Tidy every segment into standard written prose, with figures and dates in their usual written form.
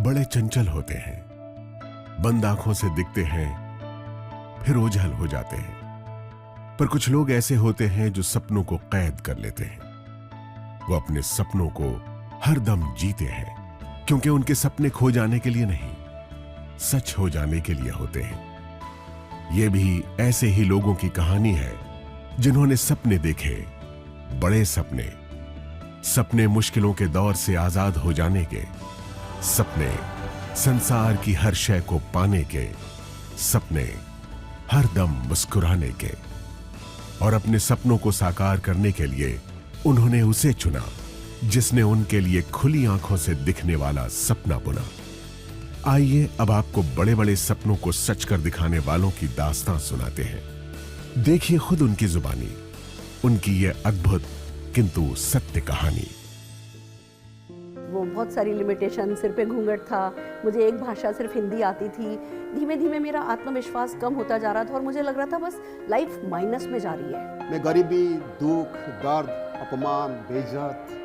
बड़े चंचल होते हैं, बंद आंखों से दिखते हैं, फिर ओझल हो जाते हैं। पर कुछ लोग ऐसे होते हैं जो सपनों को कैद कर लेते हैं। वो अपने सपनों को हर दम जीते हैं, क्योंकि उनके सपने खो जाने के लिए नहीं, सच हो जाने के लिए होते हैं। ये भी ऐसे ही लोगों की कहानी है जिन्होंने सपने देखे, बड़े सपने, सपने मुश्किलों के दौर से आजाद हो जाने के, सपने संसार की हर शय को पाने के, सपने हर दम मुस्कुराने के। और अपने सपनों को साकार करने के लिए उन्होंने उसे चुना जिसने उनके लिए खुली आंखों से दिखने वाला सपना बुना। आइए अब आपको बड़े बड़े सपनों को सच कर दिखाने वालों की दास्तां सुनाते हैं। देखिए खुद उनकी जुबानी उनकी ये अद्भुत किंतु सत्य कहानी। वो बहुत सारी लिमिटेशन, सिर पे घूंघट था, मुझे एक भाषा सिर्फ हिंदी आती थी। धीमे धीमे मेरा आत्मविश्वास कम होता जा रहा था और मुझे लग रहा था बस लाइफ माइनस में जा रही है। मैं गरीबी, दुख, दर्द, अपमान, बेइज्जत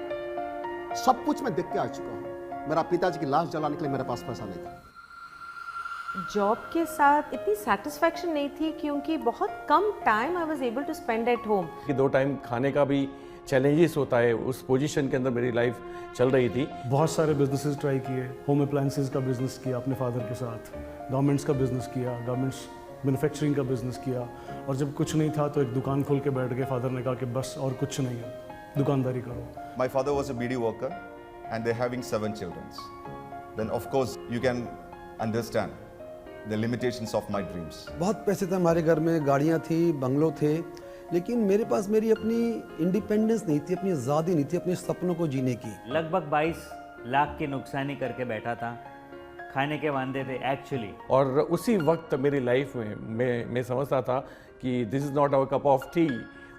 सब कुछ मैं देख के आ चुका हूँ। मेरा पिताजी की लाश जलाने के लिए मेरे पास पैसा नहीं था। जॉब के साथ इतनी सेटिस्फैक्शन नहीं थी क्योंकि बहुत कम time I was able to spend at home. कि 2 टाइम खाने का भी चैलेंजेस होता है, उस पोजीशन के अंदर मेरी लाइफ चल रही थी। बहुत सारे बिजनेसेस ट्राई किए, होम अप्लायंसेस का बिजनेस किया अपने फादर के साथ, गारमेंट्स का बिजनेस किया, गारमेंट्स मैन्युफैक्चरिंग का बिजनेस किया। और जब कुछ नहीं था तो एक दुकान खोल के बैठ गए। फादर ने कहा कि बस और कुछ नहीं है, दुकानदारी करो। My father was a BD worker and they're having 7 children. Then of course you can understand the limitations of my dreams. बहुत पैसे थे हमारे घर में, गाड़ियाँ थी, बंगलो थे, लेकिन मेरे पास मेरी अपनी इंडिपेंडेंस नहीं थी, अपनी आज़ादी नहीं थी अपने सपनों को जीने की। लगभग 22 लाख की नुकसानी करके बैठा था, खाने के वांदे थे एक्चुअली। और उसी वक्त मेरी लाइफ में मैं समझता था कि this is not our cup of tea.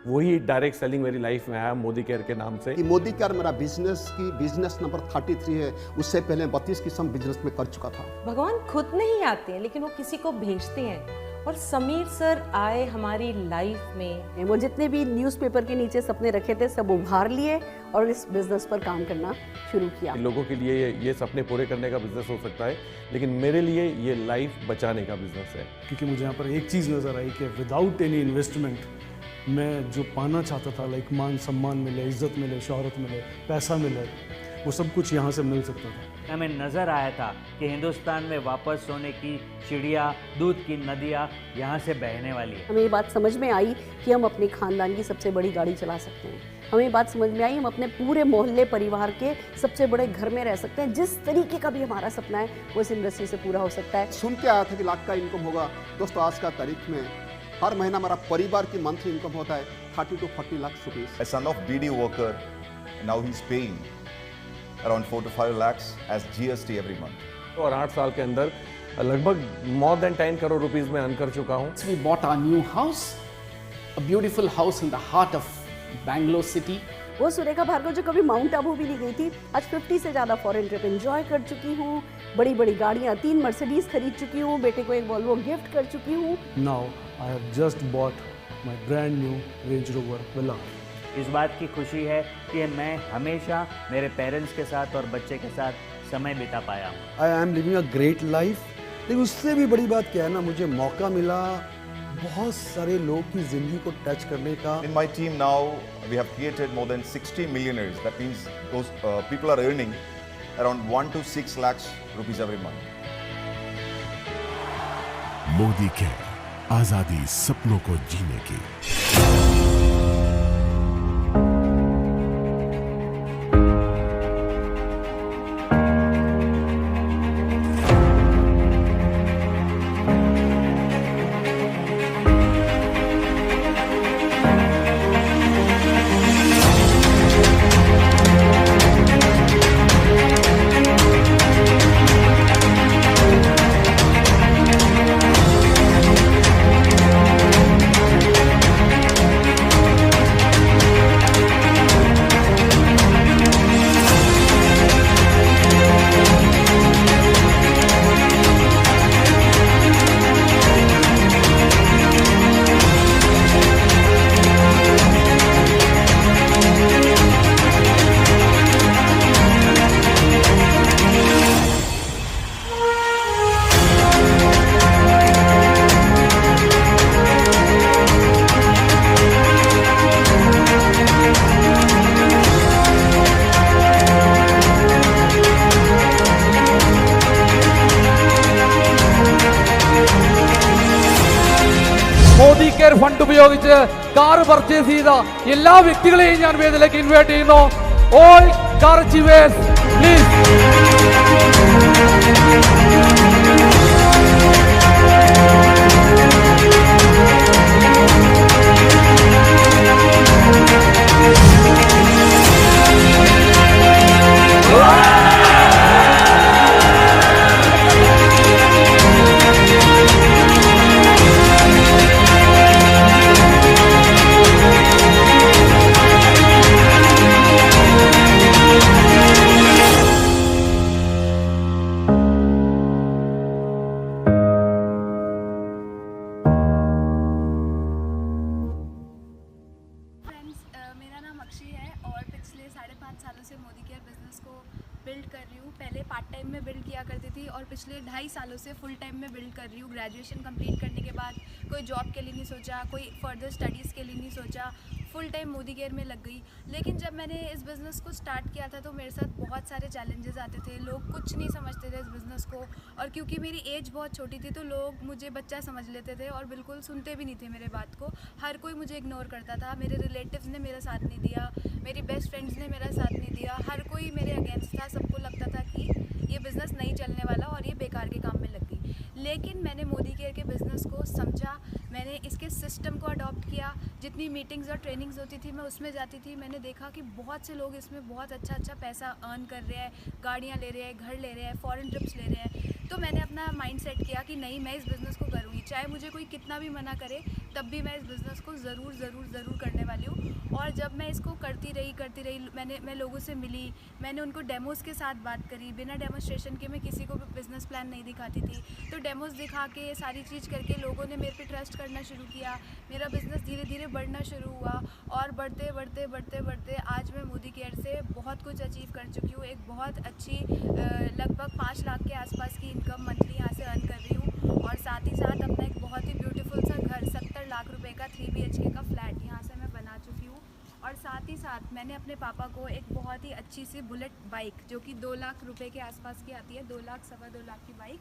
वही डायरेक्ट सेलिंग मेरी लाइफ में आया मोदी केयर के नाम से। कि मोदी केयर मेरा बिजनेस नंबर 33 है, उससे पहले 32 किस्म बिजनेस में कर चुका था। भगवान खुद नहीं आते हैं लेकिन वो किसी को भेजते हैं और समीर सर आए हमारी लाइफ में। वो जितने भी न्यूज़पेपर के नीचे सपने रखे थे सब उभार लिए और इस बिजनेस पर काम करना शुरू किया। लोगों के लिए ये सपने पूरे करने का बिजनेस हो सकता है, लेकिन मेरे लिए ये लाइफ बचाने का बिजनेस है। क्योंकि मुझे यहाँ पर एक चीज़ नज़र आई कि विदाउट एनी इन्वेस्टमेंट मैं जो पाना चाहता था, लाइक मान सम्मान मिले, इज्जत मिले, शोहरत मिले, पैसा मिले, वो सब कुछ यहाँ से मिल सकता था। हमें नज़र आया था कि हिंदुस्तान में वापस सोने की चिड़िया, दूध की नदियाँ यहाँ से बहने वाली है। हमें ये बात समझ में आई कि हम अपने खानदान की सबसे बड़ी गाड़ी चला सकते हैं। हमें ये बात समझ में आई हम अपने पूरे मोहल्ले परिवार के सबसे बड़े घर में रह सकते हैं। जिस तरीके का भी हमारा सपना है वो इस इंडस्ट्री से पूरा हो सकता है। सुन के आया था कि लाख का इनकम होगा। दोस्तों आज का तारीख में हर महीना मेरा परिवार की मंथली इनकम होता है 30 to 40 lakh rupees. A son of BD worker, now he's paying around 4 to 5 lakhs as GST every month. और 8 साल के अंदर लगभग more than 10 करोड़ रुपीस में अर्न कर चुका हूँ। We bought our new house, a beautiful house in the heart of Bangalore city. वो सुरेखा भार्गव जो कभी माउंट आबू भी नहीं गई थी, आज 50 से ज़्यादा फॉरेन ट्रिप एंजॉय कर चुकी हूँ। बड़ी बड़ी गाड़ियाँ, 3 मर्सिडीज खरीद चुकी हूँ, बेटे को एक वॉल्वो गिफ्ट कर चुकी हूँ। Now I have just bought my brand new range rover villa. इस बात की खुशी है कि मैं हमेशा मेरे पेरेंट्स के साथ और बच्चे के साथ समय बिता पाया हूँ। I am living a great life. लेकिन उससे भी बड़ी बात क्या है ना, मुझे मौका मिला बहुत सारे लोग की जिंदगी को टच करने का। In my team now, we have created more than 60 millionaires. That means those people are earning around 1 to 6 lakhs rupees every month. Modi care, आजादी सपनों को जीने की। ഫണ്ട് ഉപയോഗിച്ച് കാർ പർച്ചേസ് ചെയ്ത എല്ലാ വ്യക്തികളെയും ഞാൻ വേദിയിലേക്ക് ഇൻവൈറ്റ് ചെയ്യുന്നു. All car achievers please. मेरा नाम अक्षय है और पिछले 5.5 सालों से मोदी केयर बिज़नेस को बिल्ड कर रही हूँ. पहले पार्ट टाइम में बिल्ड किया करती थी और पिछले 2.5 सालों से फुल टाइम में बिल्ड कर रही हूँ. ग्रेजुएशन कंप्लीट करने के बाद कोई जॉब के लिए नहीं सोचा, कोई फर्दर स्टडीज़ के लिए नहीं सोचा, फुल टाइम मोदी केयर में लग गई. लेकिन जब मैंने इस बिज़नेस को स्टार्ट किया था तो मेरे साथ बहुत सारे चैलेंजेस आते थे. लोग कुछ नहीं समझते थे इस बिज़नेस को और क्योंकि मेरी एज बहुत छोटी थी तो लोग मुझे बच्चा समझ लेते थे और बिल्कुल सुनते भी नहीं थे मेरे बात को. हर कोई मुझे इग्नोर करता था. मेरे रिलेटिव्स ने मेरा साथ नहीं दिया, मेरी बेस्ट फ्रेंड्स ने मेरा साथ नहीं दिया. हर कोई मेरे अगेंस्ट था. सबको लगता था कि ये बिज़नेस नहीं चलने वाला और ये बेकार के काम में लग गई. लेकिन मैंने मोदी केयर के बिज़नेस को समझा, मैंने इसके सिस्टम को अडॉप्ट किया. जितनी मीटिंग्स और ट्रेनिंग्स होती थी मैं उसमें जाती थी. मैंने देखा कि बहुत से लोग इसमें बहुत अच्छा पैसा अर्न कर रहे हैं, गाड़ियाँ ले रहे हैं, घर ले रहे हैं, फॉरेन ट्रिप्स ले रहे हैं. तो मैंने अपना माइंड सेट किया कि नहीं, मैं इस बिज़नेस को करूँगी. चाहे मुझे कोई कितना भी मना करे तब भी मैं इस बिज़नेस को ज़रूर करने वाली हूँ. और जब मैं इसको करती रही मैं लोगों से मिली, मैंने उनको डेमोज़ के साथ बात करी. बिना डेमोस्ट्रेशन के मैं किसी को भी बिज़नेस प्लान नहीं दिखाती थी. तो डेमोज़ दिखा के सारी चीज़ करके लोगों ने मेरे पे ट्रस्ट करना शुरू किया. मेरा बिज़नेस धीरे धीरे बढ़ना शुरू हुआ और बढ़ते आज मैं मोदी केयर से बहुत कुछ अचीव कर चुकी हूँ. एक बहुत अच्छी लगभग 5 लाख के आसपास की इनकम मंथली यहाँ से अर्न कर रही हूँ. और साथ ही साथ अपना एक बहुत ही ब्यूटीफुल सा घर 70 लाख रुपए का 3 BHK का फ्लैट यहाँ से मैं बना चुकी हूँ. और साथ ही साथ मैंने अपने पापा को एक बहुत ही अच्छी सी बुलेट बाइक जो कि 2 लाख रुपए के आसपास की आती है, 2 लाख सवा 2 लाख की बाइक,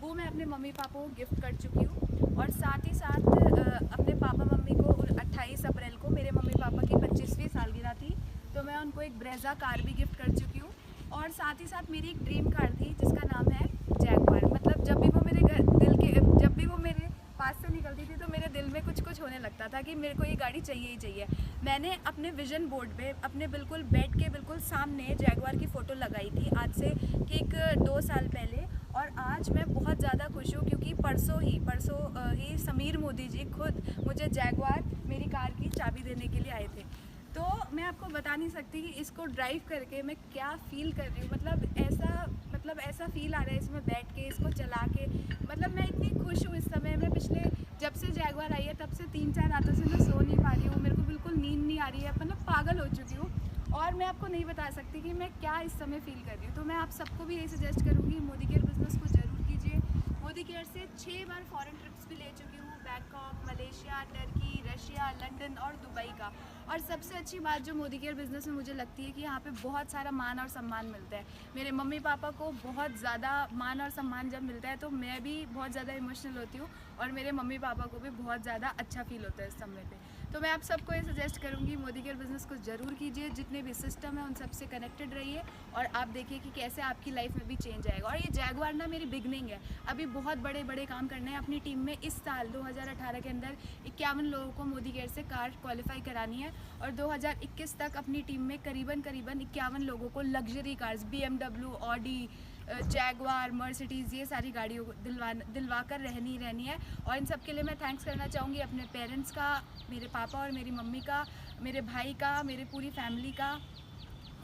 वो मैं अपने मम्मी पापा को गिफ्ट कर चुकी हूँ. और साथ ही साथ अपने पापा मम्मी को 28 अप्रैल को मेरे मम्मी पापा की 25वीं सालगिरह थी तो मैं उनको एक ब्रेजा कार भी गिफ्ट कर चुकी हूँ. और साथ ही साथ मेरी एक ड्रीम कार थी जिसका नाम है जैगवार. मतलब जब भी वो मेरे पास से निकलती थी तो मेरे दिल में कुछ होने लगता था कि मेरे को ये गाड़ी चाहिए ही चाहिए. मैंने अपने विजन बोर्ड पे अपने बिल्कुल बेड के बिल्कुल सामने जैगवार की फ़ोटो लगाई थी आज से ठीक 2 साल पहले. और आज मैं बहुत ज़्यादा खुश हूँ क्योंकि परसों ही समीर मोदी जी खुद मुझे जैगवार मेरी कार की चाबी देने के लिए आए थे. तो मैं आपको बता नहीं सकती कि इसको ड्राइव करके मैं क्या फ़ील कर रही हूँ. मतलब ऐसा फ़ील आ रहा है इसमें बैठ के, इसको चला के. मतलब मैं इतनी खुश हूँ इस समय. मैं पिछले जब से जैगवार आई है तब से 3-4 रातों से मैं सो नहीं पा रही हूँ. मेरे को बिल्कुल नींद नहीं आ रही है. मतलब पागल हो चुकी हूँ और मैं आपको नहीं बता सकती कि मैं क्या इस समय फ़ील कर रही हूँ. तो मैं आप सबको भी यही सजेस्ट करूँगी, मोदी केयर बिज़नेस को ज़रूर कीजिए. मोदी केयर से 6 बार फॉरेन ट्रिप्स भी ले चुकी हूँ. Bangkok, Malaysia, Turkey, Russia, London और दुबई का. और सबसे अच्छी बात जो मोदी केयर बिज़नेस में मुझे लगती है कि यहाँ पे बहुत सारा मान और सम्मान मिलता है. मेरे मम्मी पापा को बहुत ज़्यादा मान और सम्मान जब मिलता है तो मैं भी बहुत ज़्यादा इमोशनल होती हूँ और मेरे मम्मी पापा को भी बहुत ज़्यादा अच्छा फील होता है इस समय पे. तो मैं आप सबको ये सजेस्ट करूँगी मोदी केयर बिज़नेस को ज़रूर कीजिए. जितने भी सिस्टम है उन सब से कनेक्टेड रहिए और आप देखिए कि कैसे आपकी लाइफ में भी चेंज आएगा. और ये जैगवार ना मेरी बिगनिंग है. अभी बहुत बड़े काम करने हैं अपनी टीम में. इस साल 2018 के अंदर 51 लोगों को मोदी केयर से कार क्वालिफाई करानी है और 2021 तक अपनी टीम में करीबन 51 लोगों को luxury cars BMW, Audi, Jaguar, Mercedes ये सारी गाड़ियों को दिलवा कर रहनी है. और इन सब के लिए मैं थैंक्स करना चाहूँगी अपने पेरेंट्स का, मेरे पापा और मेरी मम्मी का, मेरे भाई का, मेरे पूरी फैमिली का.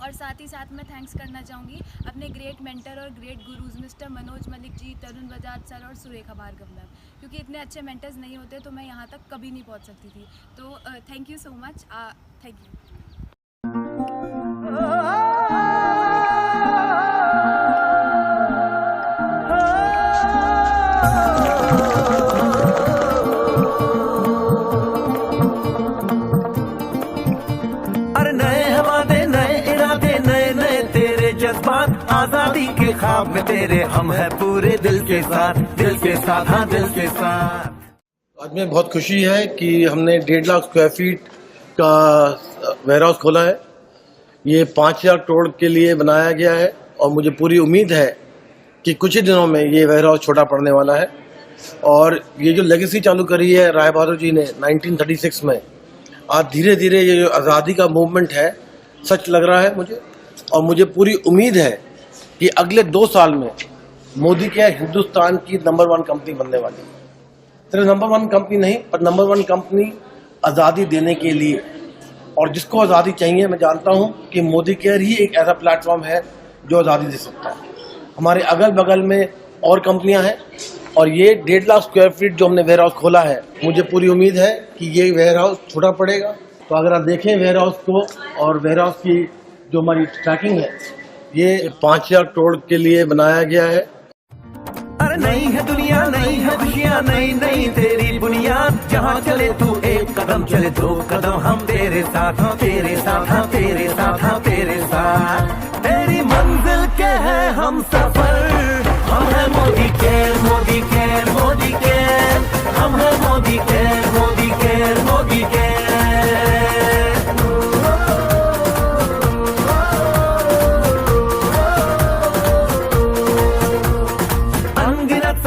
और साथ ही साथ मैं थैंक्स करना चाहूँगी अपने ग्रेट मेंटर और great gurus mister Manoj Malik ji, Tarun Bajaj sir और सुरेखा भार्गव मैम. क्योंकि इतने अच्छे मेंटर्स नहीं होते तो मैं यहाँ तक कभी नहीं पहुँच सकती थी. तो thank you so much. Thank you. आजादी के ख्वाब में तेरे हम है पूरे दिल के साथ, हाँ दिल के साथ. आज में बहुत खुशी है कि हमने 1.5 लाख स्क्वायर फीट का वेयरहाउस खोला है। ये 5,000 करोड़ के लिए बनाया गया है और मुझे पूरी उम्मीद है कि कुछ ही दिनों में ये वेयरहाउस छोटा पड़ने वाला है। और ये जो लेगेसी चालू करी है राय बहादुर जी ने 1936 में, आज धीरे धीरे ये जो आज़ादी का मूवमेंट है सच लग रहा है मुझे। और मुझे पूरी उम्मीद है कि अगले 2 साल में मोदी केयर हिंदुस्तान की नंबर 1 कंपनी बनने वाली है। सिर्फ नंबर 1 कंपनी नहीं, पर नंबर 1 कंपनी आज़ादी देने के लिए। और जिसको आज़ादी चाहिए, मैं जानता हूं कि मोदी केयर ही एक ऐसा प्लेटफॉर्म है जो आज़ादी दे सकता है। हमारे अगल बगल में और कंपनियां हैं और ये 1.5 लाख स्क्वायर फीट जो हमने वेयर हाउस खोला है, मुझे पूरी उम्मीद है कि ये वेयर हाउस छोटा पड़ेगा। तो अगर आप देखें वेयर हाउस को और वेयर हाउस की जो हमारी ट्रैकिंग है, ये 5,000 करोड़ के लिए बनाया गया है। अरे नई है दुनिया, नई है खुशियाँ, नई नई तेरी बुनियाद। जहाँ चले तू एक कदम, चले 2 कदम, हम तेरे साथ, हम तेरे साथ, हम तेरे साथ, हम तेरे साथ। तेरी मंजिल के हैं हम सफर, हम है Modi care, Modi care, Modi care. हम है Modi care, Modi care, Modi care.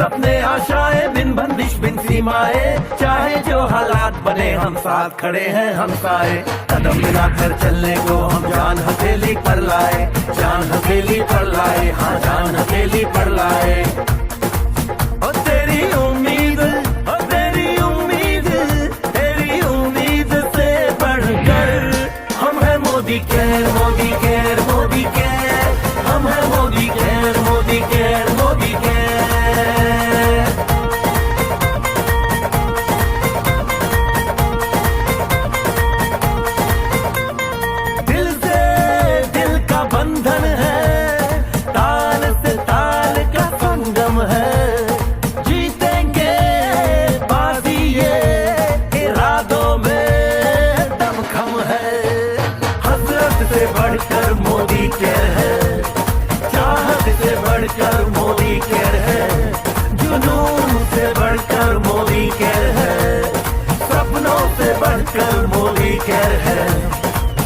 सपने आशाएं बिन बंदिश बिन सीमाएं, चाहे जो हालात बने हम साथ खड़े हैं हम साए। कदम मिलाकर चलने को हम जान हथेली पर लाए, जान हथेली पर लाए, हाँ जान हथेली पर लाए। और तेरी उम्मीद, और तेरी उम्मीद, तेरी उम्मीद से बढ़कर हम है Modi care, Modi care, Modi care. हम है Modi care, Modi care, Modi care. बढ़कर मोदी केयर है,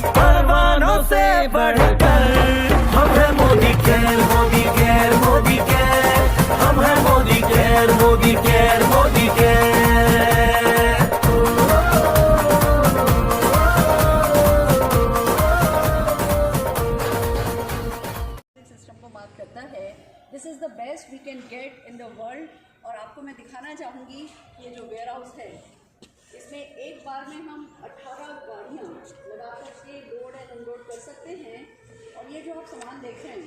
परवानों से बढ़कर हम है Modi care, Modi care, Modi care. हम है Modi care, Modi care, Modi care. System को मार्क करता है, this is the best we can get in the world. और आपको मैं दिखाना चाहूँगी ये जो वेयर हाउस है, इसमें एक बार में हम 18 गाड़ियाँ लगा करके लोड एंड अनलोड कर सकते हैं। और ये जो आप सामान देख रहे हैं,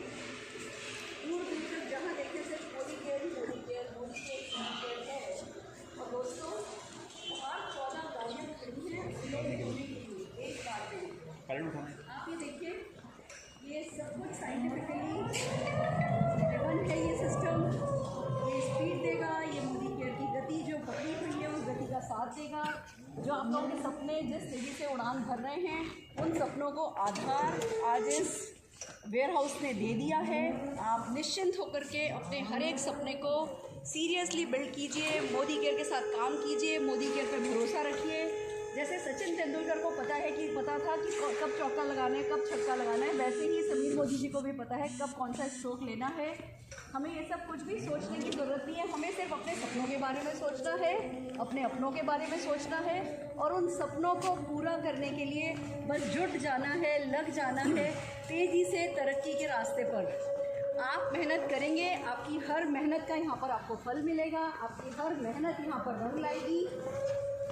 दूर दूर तक जहाँ देखें सिर्फ Modi care, Modi care, Modi care, Modi care है। और दोस्तों, बाहर 14 गाड़ियाँ खड़ी हैं लोड होने के लिए एक बार में। आप ये देखिए, ये सब कुछ साइंटिफिकली ड्रिवन है ये सिस्टम। ये स्पीड देगा, ये मोदी केयर की गति जो पकड़ी हुई है उस गति का साथ देगा। जो आप लोगों के सपने जिस तेज़ी से उड़ान भर रहे हैं, उन सपनों को आधार आज इस वेयर हाउस ने दे दिया है। आप निश्चिंत होकर के अपने हर एक सपने को सीरियसली बिल्ड कीजिए, मोदी केयर के साथ काम कीजिए, मोदी केयर पर भरोसा रखिए। जैसे सचिन तेंदुलकर को पता था कि कब चौका लगाना है, कब छक्का लगाना है, वैसे ही समीर मोदी जी को भी पता है कब कौन सा स्ट्रोक लेना है। हमें ये सब कुछ भी सोचने की ज़रूरत नहीं है, हमें सिर्फ अपने सपनों के बारे में सोचना है, अपने अपनों के बारे में सोचना है और उन सपनों को पूरा करने के लिए बस जुट जाना है, लग जाना है तेज़ी से तरक्की के रास्ते पर। आप मेहनत करेंगे, आपकी हर मेहनत का यहाँ पर आपको फल मिलेगा, आपकी हर मेहनत यहाँ पर रंग लाएगी।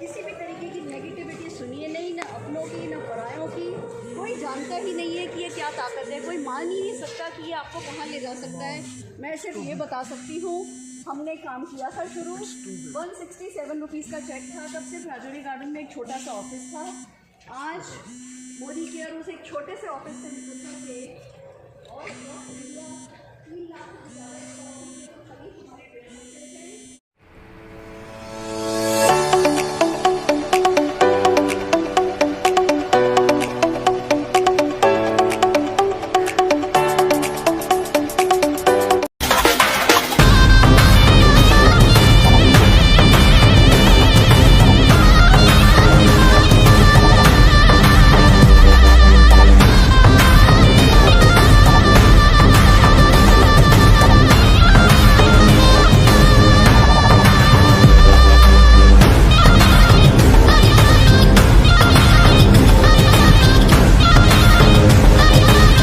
किसी भी तरीके की नेगेटिविटी सुनिए नहीं, ना अपनों की ना परायों की। कोई जानता ही नहीं है कि ये क्या ताकत है, कोई मान ही नहीं सकता कि ये आपको कहाँ ले जा सकता है। मैं सिर्फ ये बता सकती हूँ, हमने काम किया था शुरू, 167 रुपीज़ का चेक था, तब सिर्फ राजौरी गार्डन में एक छोटा सा ऑफिस था। आज मोदी केयर उस एक छोटे से ऑफिस से निकल करके और 3 लाख से ज़्यादा